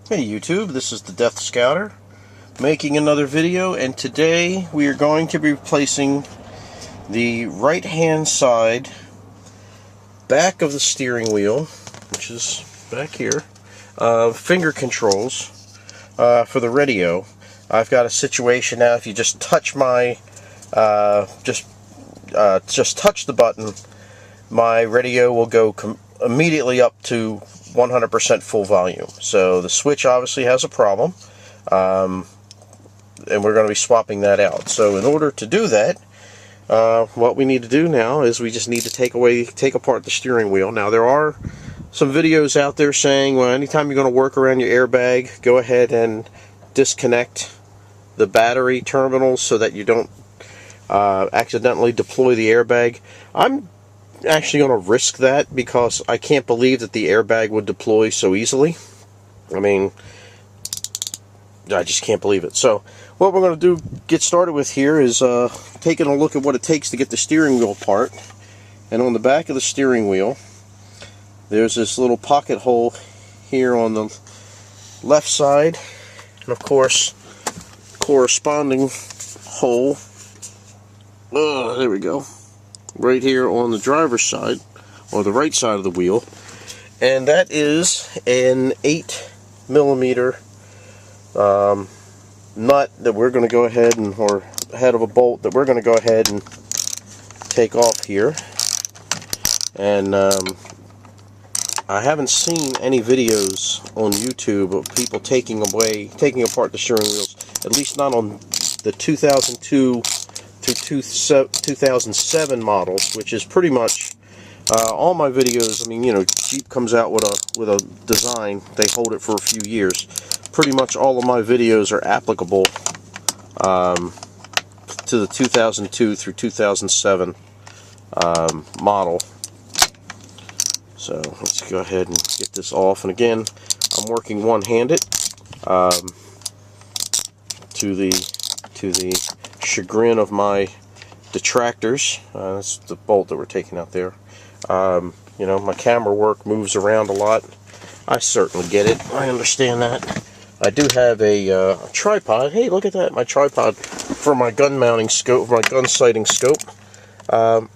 Hey YouTube, this is the Death Scouter making another video, and today we are going to be replacing the right hand side back of the steering wheel, which is back here, finger controls for the radio. I've got a situation now, if you just touch my just touch the button, my radio will go immediately up to 100% full volume. So the switch obviously has a problem, and we're going to be swapping that out. So in order to do that, what we need to do now is we just need to take apart the steering wheel. Now there are some videos out there saying, well, anytime you're going to work around your airbag, go ahead and disconnect the battery terminals so that you don't accidentally deploy the airbag. I'm actually going to risk that because I can't believe that the airbag would deploy so easily. I mean, I just can't believe it. So what we're going to get started with here is taking a look at what it takes to get the steering wheel apart. And on the back of the steering wheel, there's this little pocket hole here on the left side, and of course corresponding hole, there we go, right here on the driver's side, or the right side of the wheel. And that is an 8mm nut that we're going to go ahead and, or head of a bolt that we're going to go ahead and take off here. And I haven't seen any videos on YouTube of people taking apart the steering wheels, at least not on the 2002 through 2007 models, which is pretty much all my videos. I mean, you know, Jeep comes out with a design, they hold it for a few years. Pretty much all of my videos are applicable to the 2002 through 2007 model. So let's go ahead and get this off. And again, I'm working one-handed to the chagrin of my detractors. That's the bolt that we're taking out there. You know, my camera work moves around a lot. I certainly get it. I understand that. I do have a tripod. Hey, look at that! My tripod for my gun mounting scope, my gun sighting scope. We're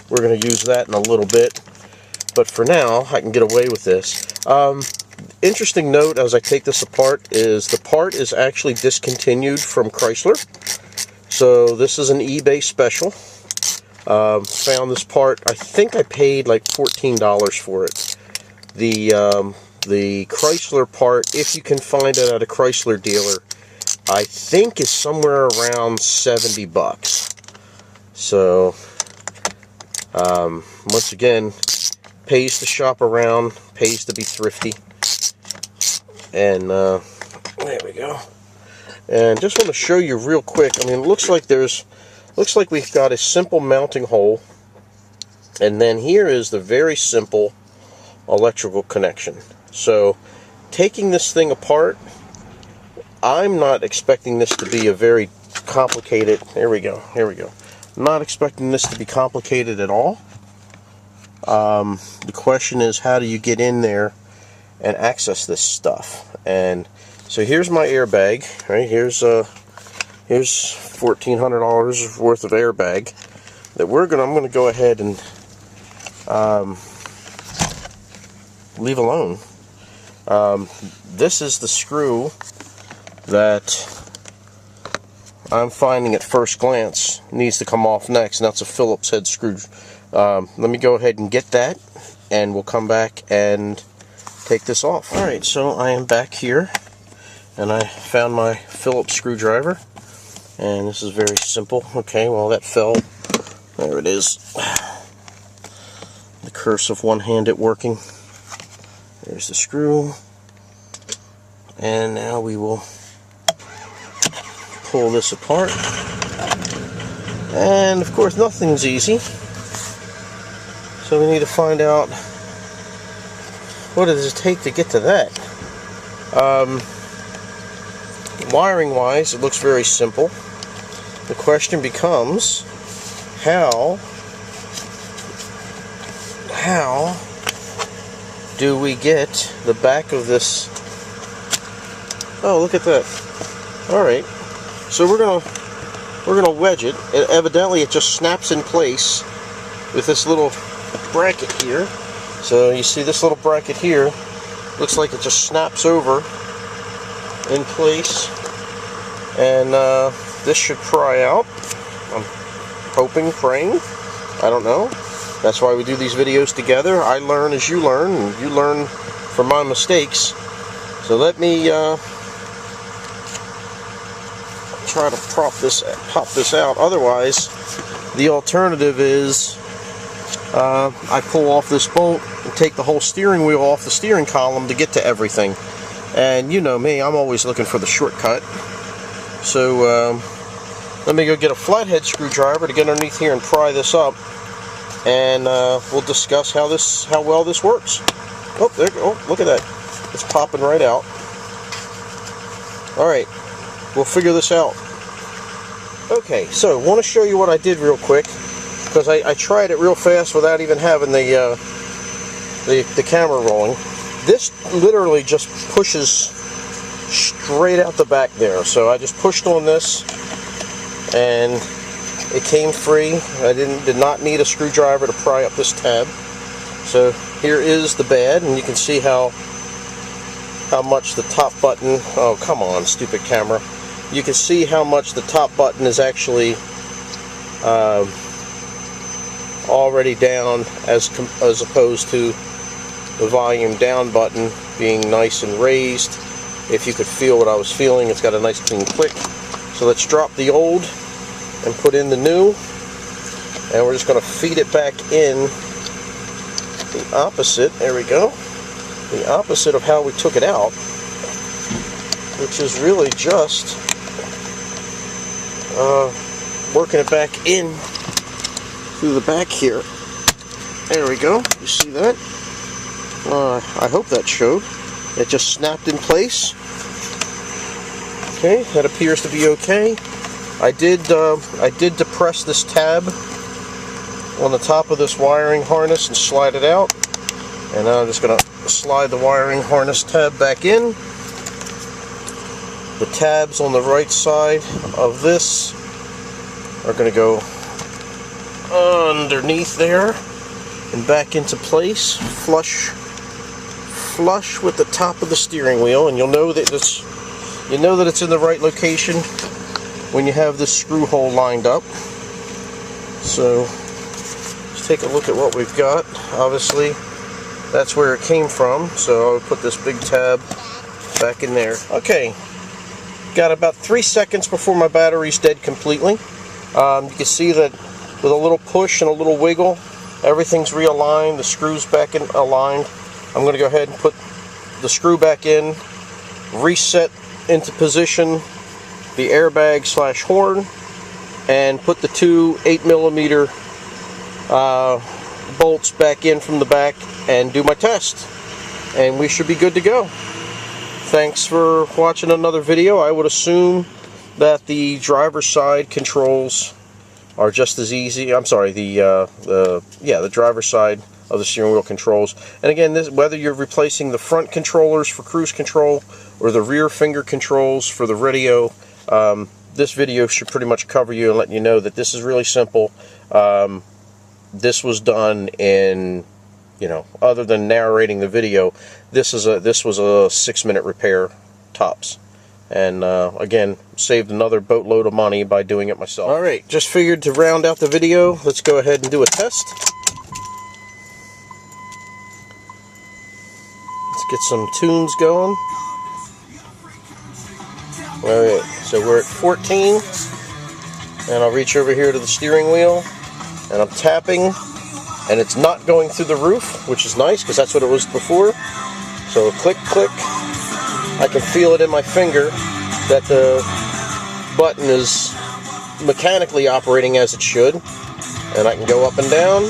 going to use that in a little bit, but for now, I can get away with this. Interesting note as I take this apart is the part is actually discontinued from Chrysler. So this is an eBay special. Found this part, I think I paid like $14 for it. The Chrysler part, if you can find it at a Chrysler dealer, I think is somewhere around 70 bucks. So, once again, pays to shop around, pays to be thrifty. And there we go. And just want to show you real quick. I mean, it looks like we've got a simple mounting hole, and then here is the very simple electrical connection. So, taking this thing apart, I'm not expecting this to be a very complicated. Here we go. I'm not expecting this to be complicated at all. The question is, how do you get in there and access this stuff? And so here's my airbag. Right, here's $1,400 worth of airbag that I'm going to go ahead and leave alone. This is the screw that I'm finding at first glance needs to come off next, and that's a Phillips head screw. Let me go ahead and get that, and we'll come back and take this off. Alright, so I am back here, and I found my Phillips screwdriver, and this is very simple. Okay, well that fell. There it is. The curse of one-handed working. There's the screw, and now we will pull this apart. And of course nothing's easy, so we need to find out what does it take to get to that. Wiring wise, it looks very simple. The question becomes, how do we get the back of this Oh, look at that. Alright. So we're gonna wedge it. Evidently it just snaps in place with this little bracket here. So you see this little bracket here, looks like it just snaps over in place, and this should pry out. I'm hoping, praying, I don't know. That's why we do these videos together. I learn as you learn, and you learn from my mistakes. So let me try to pop this out. Otherwise, the alternative is I pull off this bolt and take the whole steering wheel off the steering column to get to everything. And you know me, I'm always looking for the shortcut. So let me go get a flathead screwdriver to get underneath here and pry this up, and we'll discuss how well this works. Oh, there! Oh, look at that! It's popping right out. All right, we'll figure this out. Okay, so I want to show you what I did real quick, because I tried it real fast without even having the camera rolling. This literally just pushes straight out the back there. So I just pushed on this, and it came free. I did not need a screwdriver to pry up this tab. So here is the bed, and you can see how much the top button, oh come on stupid camera, you can see how much the top button is actually already down as opposed to the volume down button being nice and raised. If you could feel what I was feeling, it's got a nice clean click. So let's drop the old and put in the new, and we're just going to feed it back in the opposite, there we go, the opposite of how we took it out, which is really just working it back in through the back here. There we go, you see that? I hope that showed. It just snapped in place. Okay, that appears to be okay. I did depress this tab on the top of this wiring harness and slide it out. And now I'm just going to slide the wiring harness tab back in. The tabs on the right side of this are going to go underneath there and back into place, flush with the top of the steering wheel, and you'll know that it's in the right location when you have this screw hole lined up. So let's take a look at what we've got. Obviously that's where it came from, so I'll put this big tab back in there. Okay, got about 3 seconds before my battery's dead completely. You can see that with a little push and a little wiggle, everything's realigned, the screw's back in aligned. I'm going to go ahead and put the screw back in, reset into position the airbag / horn, and put the two 8mm bolts back in from the back and do my test. And we should be good to go. Thanks for watching another video. I would assume that the driver's side controls are just as easy. I'm sorry, the driver's side of the steering wheel controls. And again, whether you're replacing the front controllers for cruise control or the rear finger controls for the radio, this video should pretty much cover you and let you know that this is really simple. This was done in, other than narrating the video, this was a 6-minute repair tops. And again, saved another boatload of money by doing it myself. Alright, just figured to round out the video, let's go ahead and do a test. Let's get some tunes going. Alright, so we're at 14, and I'll reach over here to the steering wheel, and I'm tapping, and it's not going through the roof, which is nice, because that's what it was before. So click, click. I can feel it in my finger that the button is mechanically operating as it should, and I can go up and down.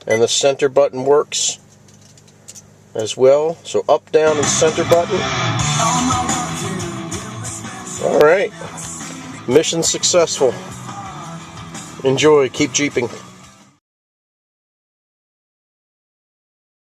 And the center button works as well. So up, down, and center button. Alright. Mission successful. Enjoy. Keep jeeping.